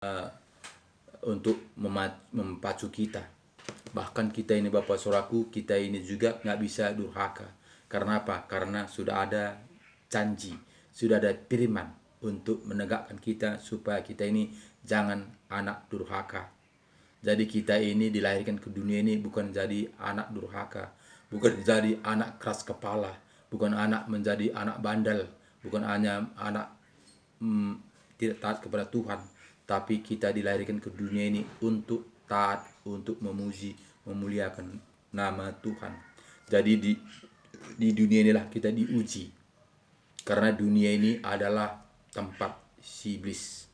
uh, untuk memacu kita. Bahkan kita ini Bapak Saudaraku, kita ini juga nggak bisa durhaka. Karena apa? Karena sudah ada janji, sudah ada firman untuk menegakkan kita supaya kita ini jangan anak durhaka. Jadi kita ini dilahirkan ke dunia ini bukan jadi anak durhaka, bukan jadi anak keras kepala, bukan anak menjadi anak bandel, bukan hanya anak mm, tidak taat kepada Tuhan, tapi kita dilahirkan ke dunia ini untuk taat, untuk memuji, memuliakan nama Tuhan. Jadi di dunia inilah kita diuji, karena dunia ini adalah tempat si iblis,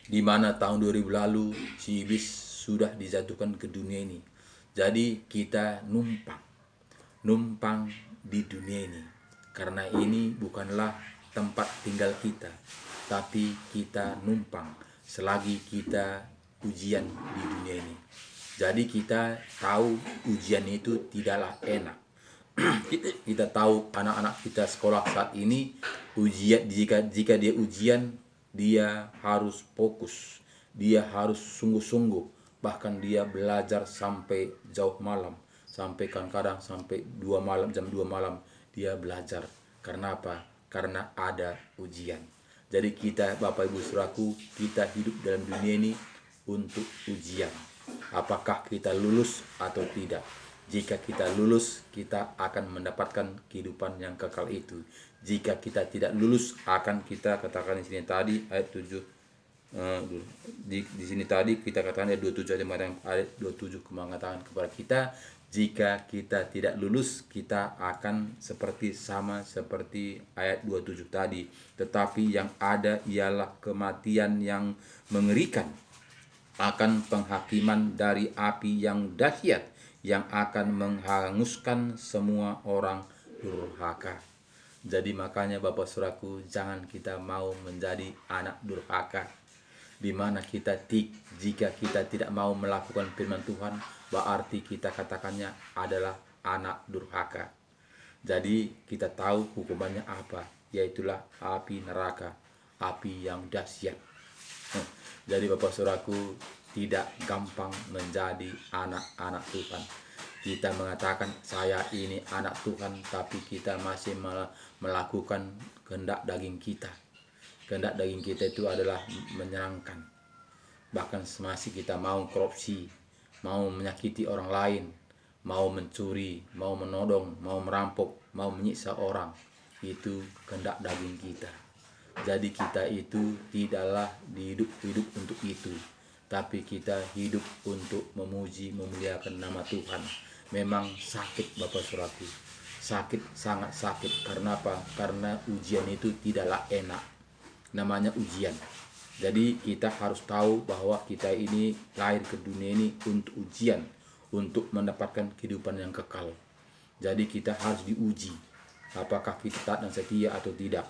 di mana tahun 2000 lalu si iblis sudah dijatuhkan ke dunia ini. Jadi kita numpang di dunia ini, karena ini bukanlah tempat tinggal kita, tapi kita numpang selagi kita ujian di dunia ini. Jadi kita tahu ujian itu tidaklah enak. Kita tahu anak-anak kita sekolah saat ini ujian, jika dia ujian, dia harus fokus, dia harus sungguh-sungguh, bahkan dia belajar sampai jauh malam, sampai kadang-kadang sampai 2 malam, jam 2 malam dia belajar. Karena apa? Karena ada ujian. Jadi kita Bapak Ibu Saudaraku, kita hidup dalam dunia ini untuk ujian. Apakah kita lulus atau tidak? Jika kita lulus, kita akan mendapatkan kehidupan yang kekal itu. Jika kita tidak lulus, akan kita katakan di sini tadi ayat 7, di sini tadi kita katakan ayat 27, ayat 27 mengatakan kepada kita, jika kita tidak lulus, kita akan sama seperti ayat 27 tadi. Tetapi yang ada ialah kematian yang mengerikan, akan penghakiman dari api yang dahsyat yang akan menghanguskan semua orang durhaka. Jadi makanya Bapak Saudaraku, jangan kita mau menjadi anak durhaka, di mana jika kita tidak mau melakukan firman Tuhan, berarti kita katakannya adalah anak durhaka. Jadi kita tahu hukumannya apa, yaitulah api neraka, api yang dahsyat. Jadi Bapak Saudaraku, tidak gampang menjadi anak-anak Tuhan. Kita mengatakan saya ini anak Tuhan, tapi kita masih melakukan kehendak daging kita. Kehendak daging kita itu adalah menyenangkan. Bahkan masih kita mau korupsi, mau menyakiti orang lain, mau mencuri, mau menodong, mau merampok, mau menyiksa orang. Itu kehendak daging kita. Jadi kita itu tidaklah hidup untuk itu, tapi kita hidup untuk memuji, memuliakan nama Tuhan. Memang sakit Bapak Saudaraku, sakit, sangat sakit. Karena apa? Karena ujian itu tidaklah enak, namanya ujian. Jadi kita harus tahu bahwa kita ini lahir ke dunia ini untuk ujian, untuk mendapatkan kehidupan yang kekal. Jadi kita harus diuji, apakah kita taat dan setia atau tidak.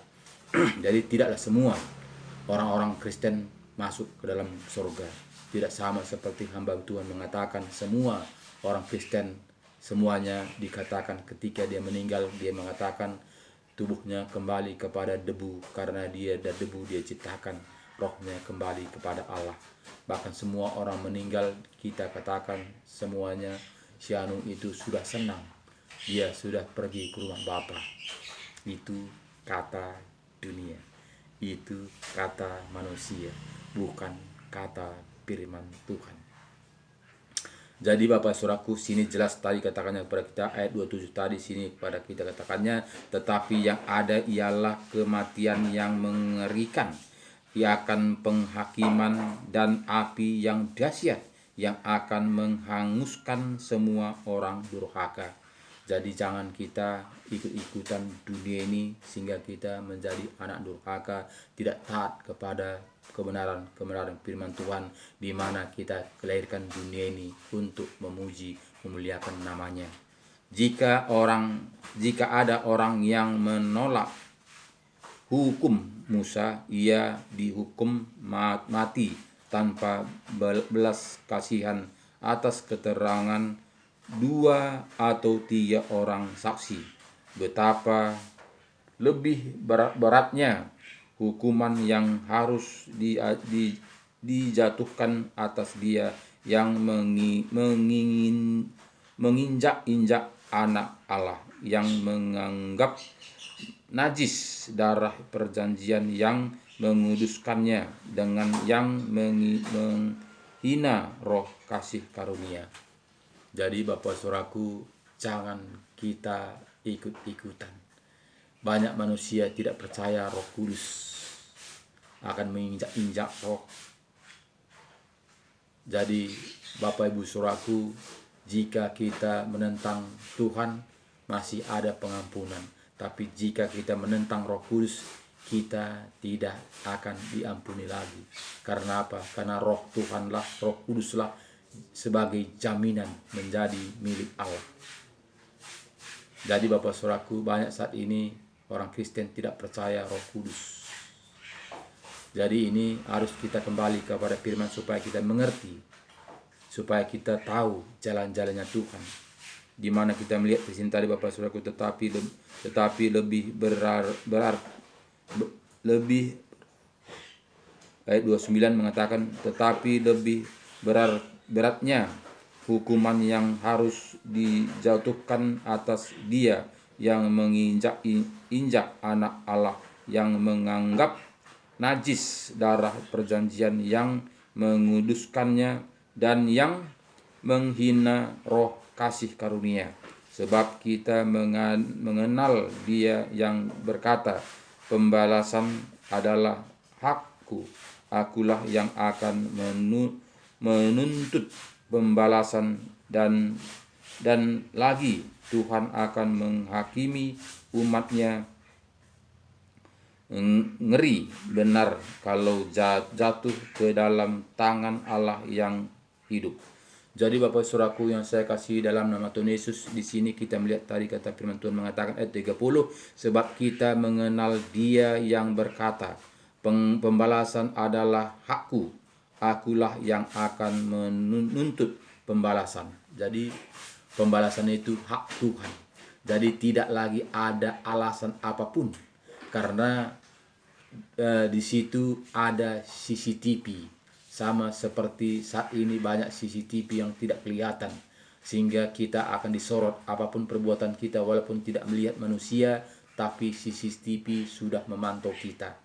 Jadi tidaklah semua orang-orang Kristen masuk ke dalam surga. Tidak sama seperti hamba Tuhan mengatakan, semua orang Kristen semuanya dikatakan ketika dia meninggal, dia mengatakan tubuhnya kembali kepada debu, karena dia dari debu dia ciptakan, rohnya kembali kepada Allah. Bahkan semua orang meninggal, kita katakan semuanya si Anu itu sudah senang, dia sudah pergi ke rumah Bapa. Itu kata dunia, itu kata manusia, bukan kata firman Tuhan. Jadi Bapak Saudaraku, sini jelas tadi katakannya kepada kita ayat 27 tadi, sini kepada kita katakannya, tetapi yang ada ialah kematian yang mengerikan, ia akan penghakiman dan api yang dahsyat yang akan menghanguskan semua orang durhaka. Jadi jangan kita ikut-ikutan dunia ini sehingga kita menjadi anak durhaka, tidak taat kepada kebenaran firman Tuhan, di mana kita kelahirkan dunia ini untuk memuji, memuliakan namanya. Jika ada orang yang menolak hukum Musa, ia dihukum mati tanpa belas kasihan atas keterangan 2 atau 3 orang saksi. Betapa lebih beratnya hukuman yang harus dijatuhkan atas dia yang menginjak-injak anak Allah, yang menganggap najis darah perjanjian, yang menguduskannya dengan yang menghina roh kasih karunia. Jadi Bapak Saudaraku, jangan kita ikut-ikutan. Banyak manusia tidak percaya Roh Kudus akan menginjak-injak roh. Jadi Bapak Ibu Saudaraku, jika kita menentang Tuhan, masih ada pengampunan. Tapi jika kita menentang Roh Kudus, kita tidak akan diampuni lagi. Karena apa? Karena Roh Tuhanlah, Roh Kuduslah sebagai jaminan menjadi milik Allah. Jadi Bapak Saudaraku, banyak saat ini orang Kristen tidak percaya Roh Kudus. Jadi ini harus kita kembali kepada firman supaya kita mengerti, supaya kita tahu jalan-jalannya Tuhan. Di mana kita melihat di sini tadi Bapak Saudaraku, tetapi lebih ayat 29 mengatakan, tetapi lebih beratnya hukuman yang harus dijatuhkan atas dia yang menginjak-injak anak Allah, yang menganggap najis darah perjanjian, yang menguduskannya dan yang menghina roh kasih karunia. Sebab kita mengenal dia yang berkata, pembalasan adalah hakku, akulah yang akan menuntut pembalasan, dan lagi Tuhan akan menghakimi umatnya. Ngeri benar kalau jatuh ke dalam tangan Allah yang hidup. Jadi Bapak Saudaraku yang saya kasih dalam nama Tuhan Yesus, di sini kita melihat tadi kata firman Tuhan mengatakan ayat 30, sebab kita mengenal dia yang berkata, pembalasan adalah hakku, akulah yang akan menuntut pembalasan. Jadi pembalasan itu hak Tuhan. Jadi tidak lagi ada alasan apapun, karena di situ ada CCTV. Sama seperti saat ini banyak CCTV yang tidak kelihatan, sehingga kita akan disorot apapun perbuatan kita, walaupun tidak melihat manusia, tapi CCTV sudah memantau kita.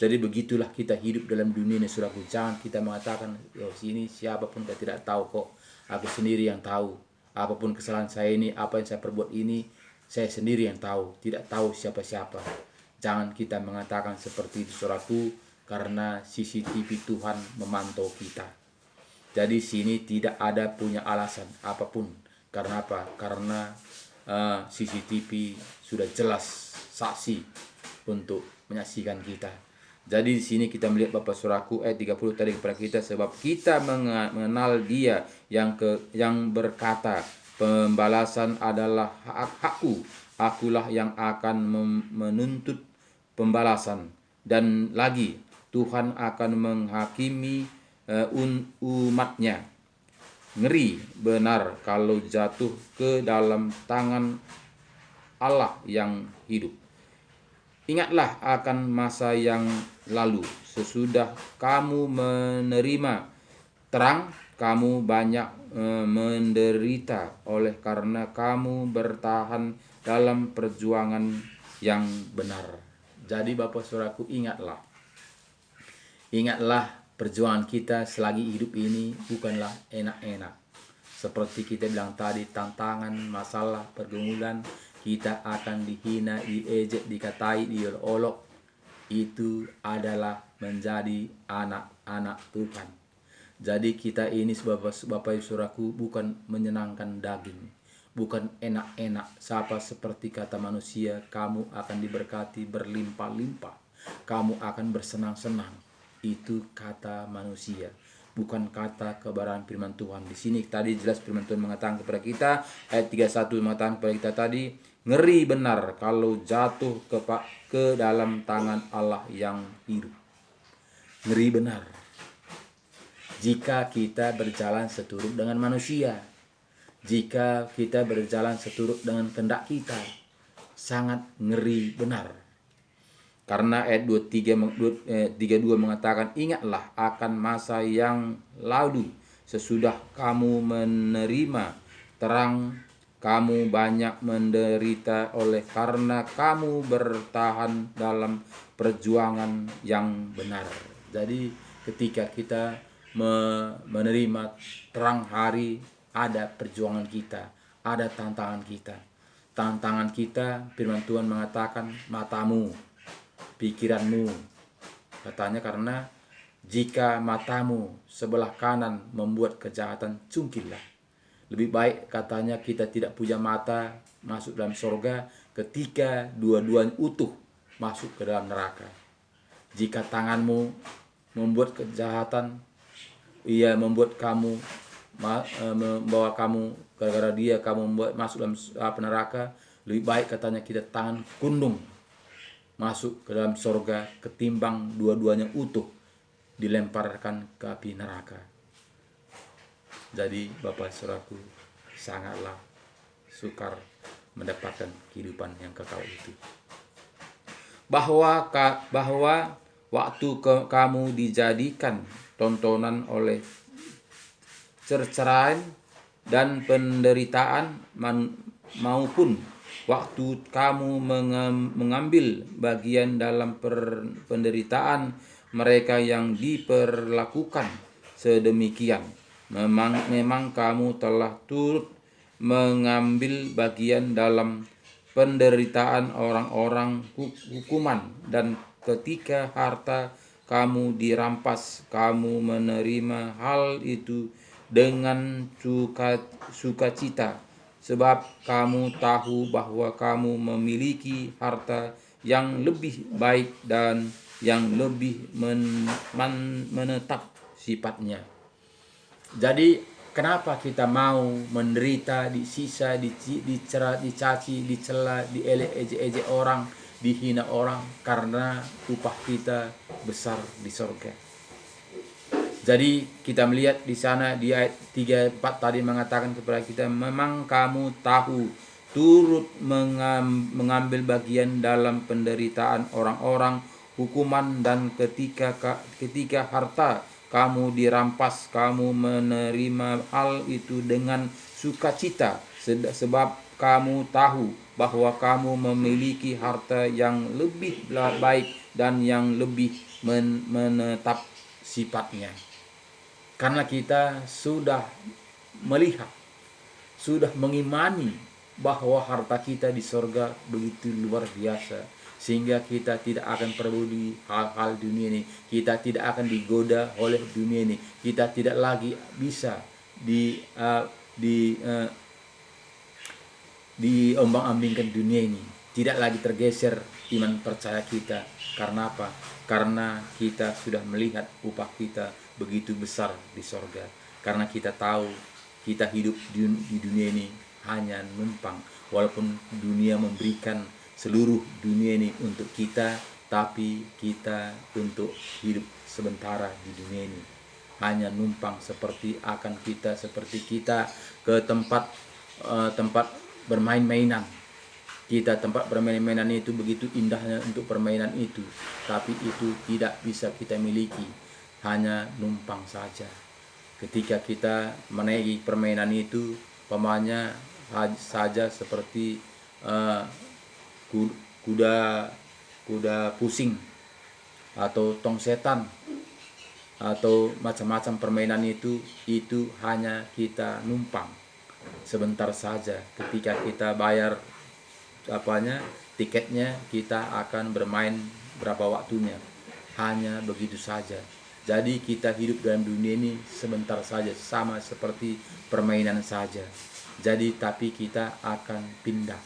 Jadi begitulah kita hidup dalam dunia ini, saudaraku. Jangan kita mengatakan, sini siapapun kita tidak tahu kok, aku sendiri yang tahu. Apapun kesalahan saya ini, apa yang saya perbuat ini, saya sendiri yang tahu, tidak tahu siapa-siapa. Jangan kita mengatakan seperti itu, saudaraku, karena CCTV Tuhan memantau kita. Jadi sini tidak ada punya alasan apapun. Karena apa? Karena CCTV sudah jelas saksi untuk menyaksikan kita. Jadi di sini kita melihat Bapak Saudaraku ayat 30 tadi kepada kita, sebab kita mengenal dia yang berkata, pembalasan adalah hakku, akulah yang akan menuntut pembalasan, dan lagi Tuhan akan menghakimi umatnya. Ngeri benar kalau jatuh ke dalam tangan Allah yang hidup. Ingatlah akan masa yang lalu, sesudah kamu menerima terang, kamu banyak menderita oleh karena kamu bertahan dalam perjuangan yang benar. Jadi Bapak Saudaraku, ingatlah perjuangan kita selagi hidup ini bukanlah enak-enak. Seperti kita bilang tadi, tantangan, masalah, pergumulan, kita akan dihina, diejek, dikatai, diolok. Itu adalah menjadi anak-anak Tuhan. Jadi kita ini Bapak Saudaraku bukan menyenangkan daging, bukan enak-enak. Seperti kata manusia, kamu akan diberkati berlimpah-limpah, kamu akan bersenang-senang. Itu kata manusia, bukan kata kebenaran firman Tuhan. Di sini tadi jelas firman Tuhan mengatakan kepada kita, ayat 31 mengatakan kepada kita tadi, ngeri benar kalau jatuh ke dalam tangan Allah yang hidup. Ngeri benar jika kita berjalan seturut dengan manusia, jika kita berjalan seturut dengan kehendak kita. Sangat ngeri benar. Karena ayat 32 mengatakan, ingatlah akan masa yang lalu, sesudah kamu menerima terang, kamu banyak menderita oleh karena kamu bertahan dalam perjuangan yang benar. Jadi ketika kita menerima terang hari, ada perjuangan kita, ada tantangan kita. Tantangan kita, firman Tuhan mengatakan, matamu, pikiranmu. Katanya karena jika matamu sebelah kanan membuat kejahatan, cungkillah. Lebih baik katanya kita tidak punya mata masuk dalam sorga ketika dua-duanya utuh masuk ke dalam neraka. Jika tanganmu membuat kejahatan, ia membuat kamu membawa kamu, gara-gara dia kamu membuat masuk dalam neraka, lebih baik katanya kita tangan kundung masuk ke dalam sorga ketimbang dua-duanya utuh dilemparkan ke api neraka. Jadi Bapak Saudaraku, sangatlah sukar mendapatkan kehidupan yang kekal itu. Bahwa waktu kamu dijadikan tontonan oleh cerceraan dan penderitaan, maupun waktu kamu mengambil bagian dalam penderitaan mereka yang diperlakukan sedemikian, memang kamu telah turut mengambil bagian dalam penderitaan orang-orang hukuman, dan ketika harta kamu dirampas, kamu menerima hal itu dengan sukacita, sebab kamu tahu bahwa kamu memiliki harta yang lebih baik dan yang lebih menetap sifatnya. Jadi kenapa kita mau menderita, disisa, dicerat, dicaci, dicela, diejek orang, dihina orang? Karena upah kita besar di sorga. Jadi kita melihat di sana di ayat 34 tadi mengatakan kepada kita, memang kamu tahu turut mengambil bagian dalam penderitaan orang-orang hukuman, dan ketika harta kamu dirampas, kamu menerima hal itu dengan sukacita, sebab kamu tahu bahwa kamu memiliki harta yang lebih baik dan yang lebih menetap sifatnya. Karena kita sudah melihat, sudah mengimani bahwa harta kita di sorga begitu luar biasa, sehingga kita tidak akan peduli hal-hal dunia ini. Kita tidak akan digoda oleh dunia ini. Kita tidak lagi bisa diombang-ambingkan dunia ini. Tidak lagi tergeser iman percaya kita. Karena apa? Karena kita sudah melihat upah kita begitu besar di sorga. Karena kita tahu kita hidup di dunia ini hanya numpang. Walaupun dunia memberikan seluruh dunia ini untuk kita, tapi kita untuk hidup sementara di dunia ini hanya numpang. Seperti kita ke tempat bermain-mainan. Tempat bermain-mainan itu begitu indahnya untuk permainan itu, tapi itu tidak bisa kita miliki, hanya numpang saja. Ketika kita menaiki permainan itu, pamannya saja seperti kuda pusing atau tong setan atau macam-macam permainan itu hanya kita numpang sebentar saja. Ketika kita bayar tiketnya, kita akan bermain berapa waktunya, hanya begitu saja. Jadi kita hidup dalam dunia ini sebentar saja, sama seperti permainan saja. Jadi tapi kita akan pindah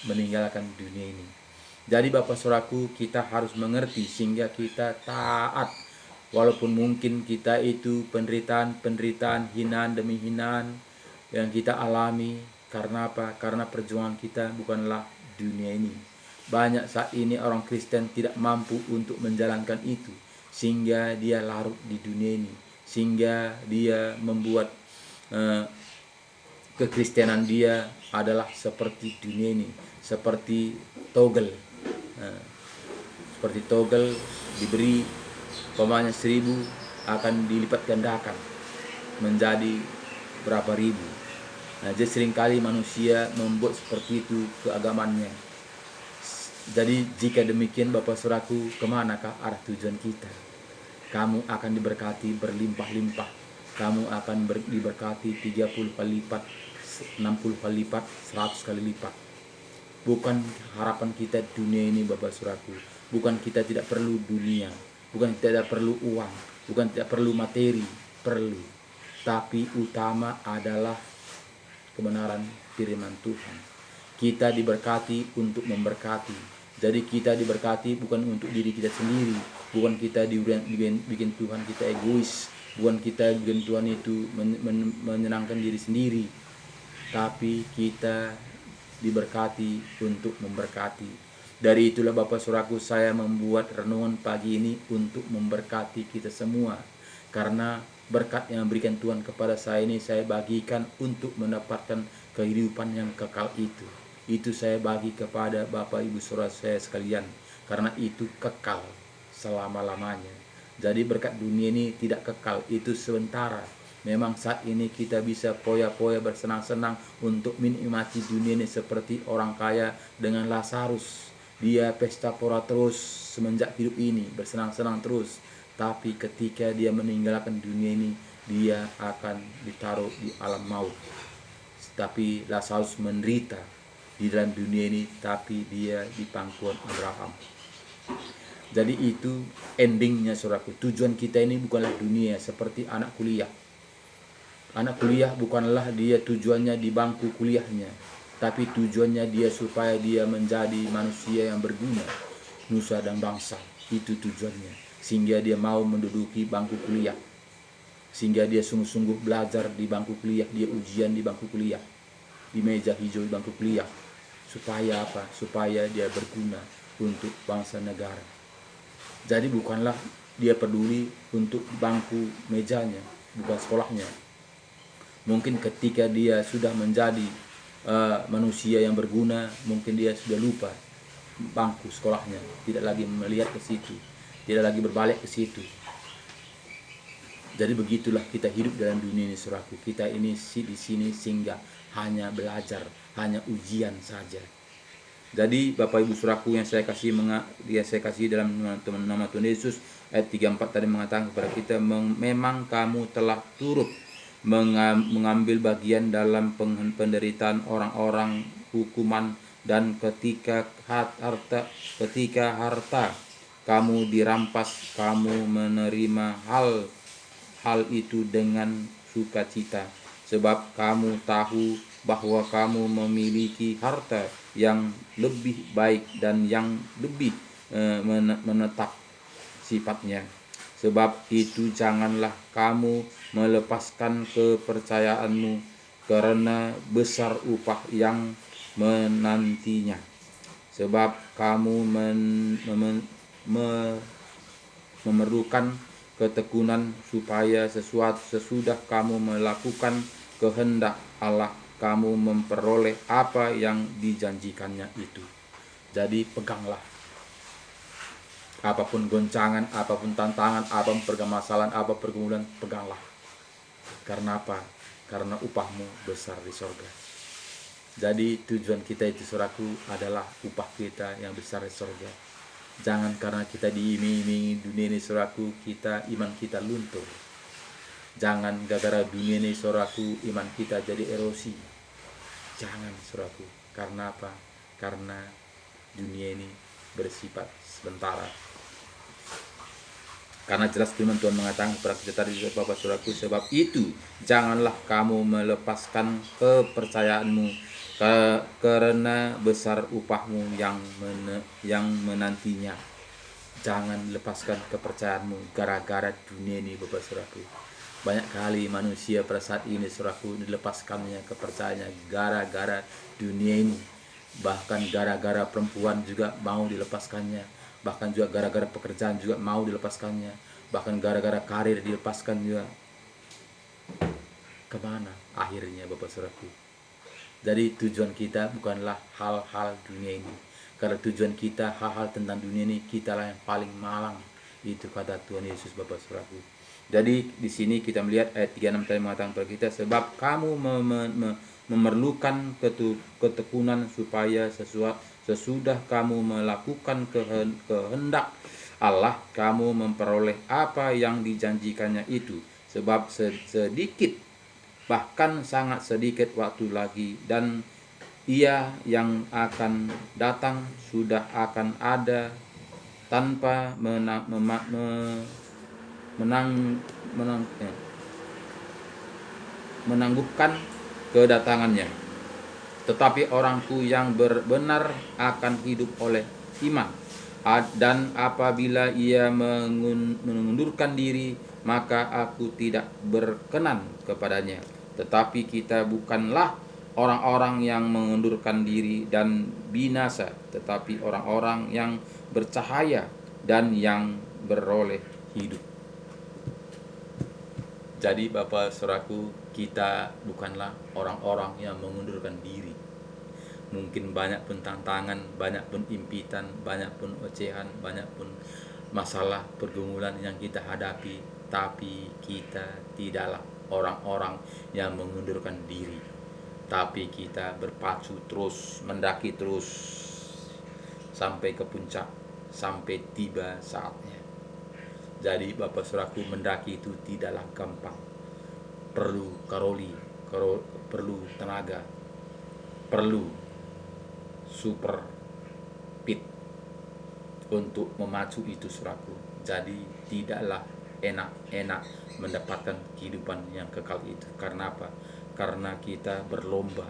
meninggalkan dunia ini. Jadi Bapak Saudaraku, kita harus mengerti sehingga kita taat. Walaupun mungkin kita itu penderitaan, hinaan demi hinaan yang kita alami. Karena apa? Karena perjuangan kita bukanlah dunia ini. Banyak saat ini orang Kristen tidak mampu untuk menjalankan itu, sehingga dia larut di dunia ini, sehingga dia membuat kekristenan dia adalah seperti dunia ini, seperti togel. seperti togel, diberi umpamanya 1000 akan dilipat gandakan menjadi berapa ribu. Nah, jadi seringkali manusia membuat seperti itu keagamannya. Jadi jika demikian Bapak Saudaraku, kemanakah arah tujuan kita? Kamu akan diberkati berlimpah-limpah. Kamu akan diberkati 30 kali lipat, 60 kali lipat, 100 kali lipat. Bukan harapan kita dunia ini Bapak Saudaraku. Bukan kita tidak perlu dunia. Bukan kita tidak perlu uang. Bukan tidak perlu materi. Perlu. Tapi utama adalah kebenaran firman Tuhan. Kita diberkati untuk memberkati. Jadi kita diberkati bukan untuk diri kita sendiri. Bukan kita bikin Tuhan kita egois. Bukan kita bikin Tuhan itu menyenangkan diri sendiri. Tapi kita diberkati untuk memberkati. Dari itulah Bapak Saudaraku, saya membuat renungan pagi ini untuk memberkati kita semua. Karena berkat yang diberikan Tuhan kepada saya ini saya bagikan untuk mendapatkan kehidupan yang kekal itu. Itu saya bagi kepada Bapak Ibu Saudara saya sekalian. Karena itu kekal selama-lamanya. Jadi berkat dunia ini tidak kekal, itu sementara. Memang saat ini kita bisa poya-poya bersenang-senang untuk menikmati dunia ini seperti orang kaya dengan Lazarus. Dia pesta pora terus semenjak hidup ini, bersenang-senang terus. Tapi ketika dia meninggalkan dunia ini, dia akan ditaruh di alam maut. Tapi Lazarus menderita di dalam dunia ini, tapi dia di pangkuan Abraham. Jadi itu endingnya saudaraku. Tujuan kita ini bukanlah dunia seperti anak kuliah. Anak kuliah bukanlah dia tujuannya di bangku kuliahnya, tapi tujuannya dia supaya dia menjadi manusia yang berguna, nusa dan bangsa. Itu tujuannya. Sehingga dia mau menduduki bangku kuliah. Sehingga dia sungguh-sungguh belajar di bangku kuliah, dia ujian di bangku kuliah, di meja hijau di bangku kuliah. Supaya apa? Supaya dia berguna untuk bangsa negara. Jadi bukanlah dia peduli untuk bangku mejanya, bukan sekolahnya. Mungkin ketika dia sudah menjadi manusia yang berguna, mungkin dia sudah lupa bangku sekolahnya, tidak lagi melihat ke situ, tidak lagi berbalik ke situ. Jadi begitulah kita hidup dalam dunia ini saudaraku. Kita ini di sini singgah hanya belajar, hanya ujian saja. Jadi Bapak Ibu saudaraku yang saya kasih dalam nama Tuhan Yesus, ayat 34 tadi mengatakan kepada kita, memang kamu telah turut mengambil bagian dalam penderitaan orang-orang hukuman, dan ketika harta kamu dirampas, kamu menerima hal itu dengan sukacita, sebab kamu tahu bahwa kamu memiliki harta yang lebih baik dan yang lebih menetap sifatnya. Sebab itu janganlah kamu melepaskan kepercayaanmu, karena besar upah yang menantinya. Sebab kamu memerlukan ketekunan supaya sesudah kamu melakukan kehendak Allah, kamu memperoleh apa yang dijanjikannya itu. Jadi peganglah. Apapun goncangan, apapun tantangan, apapun permasalahan, apapun pergumulan, peganglah. Karena apa? Karena upahmu besar di sorga. Jadi tujuan kita itu saudaraku adalah upah kita yang besar di sorga. Jangan karena kita diiming-imingi dunia ini saudaraku, iman kita luntur. Jangan gara-gara dunia ini saudaraku, iman kita jadi erosi. Jangan saudaraku. Karena apa? Karena dunia ini bersifat sementara. Karena jelas firman Tuhan mengatakan kepada kita tadi Bapak Saudaraku, sebab itu janganlah kamu melepaskan kepercayaanmu, karena besar upahmu yang menantinya. Jangan lepaskan kepercayaanmu gara-gara dunia ini Bapak Saudaraku. Banyak kali manusia pada saat ini saudaraku dilepaskannya kepercayaannya gara-gara dunia ini. Bahkan gara-gara perempuan juga mau dilepaskannya. Bahkan juga gara-gara pekerjaan juga mau dilepaskannya. Bahkan gara-gara karir dilepaskan juga. Kemana akhirnya Bapak Saudaraku? Jadi tujuan kita bukanlah hal-hal dunia ini. Karena tujuan kita hal-hal tentang dunia ini, kita lah yang paling malang. Itu kata Tuhan Yesus, Bapak Saudaraku. Jadi di sini kita melihat ayat 36 tadi mengatakan kepada kita, sebab kamu memerlukan ketekunan supaya sesudah kamu melakukan kehendak Allah, kamu memperoleh apa yang dijanjikannya itu. Sebab sedikit, bahkan sangat sedikit waktu lagi, dan Ia yang akan datang sudah akan ada tanpa menanggupkan kedatangannya. Tetapi orangku yang benar akan hidup oleh iman. Dan apabila ia mengundurkan diri, maka aku tidak berkenan kepadanya. Tetapi kita bukanlah orang-orang yang mengundurkan diri dan binasa, tetapi orang-orang yang bercahaya dan yang beroleh hidup. Jadi Bapak Saudaraku, kita bukanlah orang-orang yang mengundurkan diri. Mungkin banyak pun tantangan, banyak pun impitan, banyak pun ocehan, banyak pun masalah pergumulan yang kita hadapi, tapi kita tidaklah orang-orang yang mengundurkan diri, tapi kita berpacu terus, mendaki terus sampai ke puncak, sampai tiba saatnya. Jadi Bapak Saudaraku, mendaki itu tidaklah gampang, perlu karoli, perlu tenaga, perlu super fit untuk memacu itu, saudaraku. Jadi tidaklah enak-enak mendapatkan kehidupan yang kekal itu. Karena apa? Karena kita berlomba,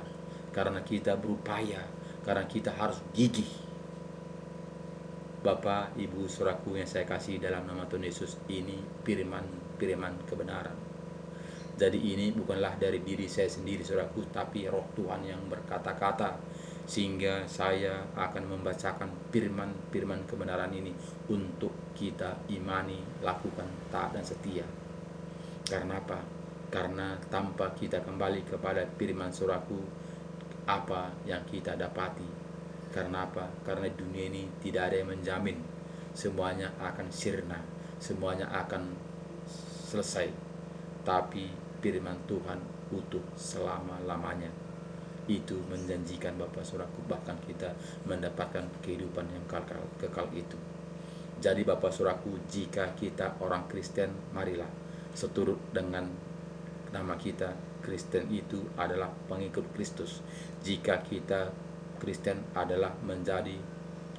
karena kita berupaya, karena kita harus gigih. Bapak, Ibu, saudaraku yang saya kasih dalam nama Tuhan Yesus, ini firman kebenaran. Jadi ini bukanlah dari diri saya sendiri, saudaraku, tapi Roh Tuhan yang berkata-kata, sehingga saya akan membacakan firman kebenaran ini untuk kita imani, lakukan, taat dan setia. Karena apa? Karena tanpa kita kembali kepada firman, saudaraku, apa yang kita dapati? Karena apa? Karena dunia ini tidak ada yang menjamin semuanya akan sirna, semuanya akan selesai. Tapi firman Tuhan utuh selama-lamanya. Itu menjanjikan Bapak Saudaraku, bahkan kita mendapatkan kehidupan yang kekal itu. Jadi Bapak Saudaraku, jika kita orang Kristen, marilah seturut dengan nama kita. Kristen itu adalah pengikut Kristus. Jika kita Kristen adalah menjadi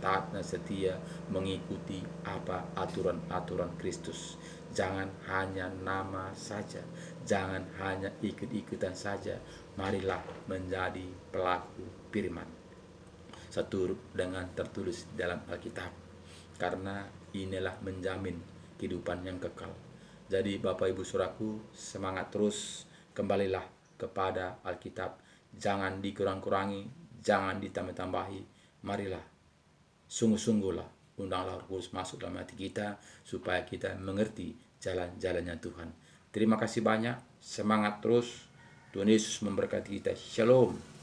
taat dan setia, mengikuti apa aturan-aturan Kristus. Jangan hanya nama saja, jangan hanya ikut-ikutan saja. Marilah menjadi pelaku firman, seturut dengan tertulis dalam Alkitab, karena inilah menjamin kehidupan yang kekal. Jadi Bapak Ibu Saudaraku, semangat terus, kembalilah kepada Alkitab, jangan dikurang-kurangi, jangan ditambah-tambahi. Marilah sungguh-sungguhlah, undanglah Roh Kudus masuk dalam hati kita, supaya kita mengerti jalan-jalannya Tuhan. Terima kasih banyak, semangat terus. Tuhan Yesus memberkati kita. Shalom.